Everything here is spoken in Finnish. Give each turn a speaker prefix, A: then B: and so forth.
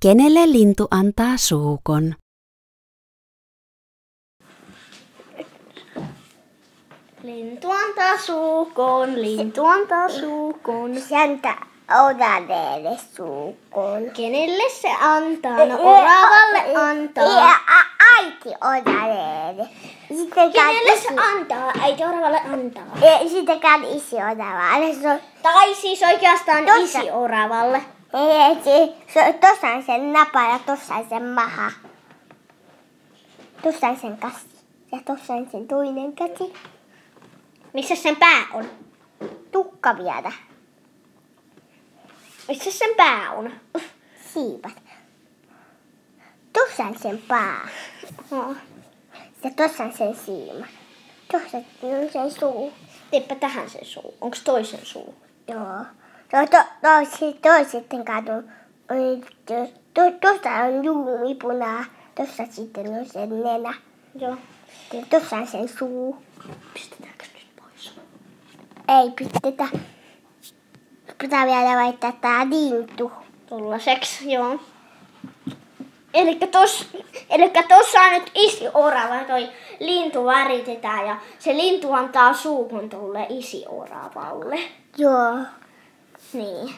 A: Kenelle lintu antaa suukon?
B: Lintu antaa suukon, lintu antaa suukon.
C: Se antaa oravalle suukon.
B: Kenelle se antaa? No oravalle antaa.
C: Äiti oravalle.
B: Kenelle se antaa? Äiti oravalle antaa.
C: Sitten käy isi oravalle.
B: Tai siis oikeastaan isi oravalle.
C: Tuossa on sen napa ja tuossa on sen maha. Tuossa on sen käsi ja tuossa on sen toinen käsi.
B: Missä sen pää on?
C: Tukka vielä.
B: Missä sen pää on?
C: Siipat. Tuossa on sen pää.
B: No.
C: Ja tuossa on sen siima. Tuossa on sen suu.
B: Teepä tähän sen suu. Onks toisen suu?
C: Joo. Toi sitten kadu. Tuossa on juumipunaa. Tuossa sitten on sen nenä.
B: Joo.
C: Ja tuossa on sen suu.
B: Pistetäänkö nyt pois?
C: Ei pistetä. Pitää vielä laittaa tää lintu.
B: Tuollaiseksi, joo. Elikkä tossa on nyt isi orava, toi lintu väritetään ja se lintu antaa suukon tolle isi oravalle.
C: Joo.
B: Niin.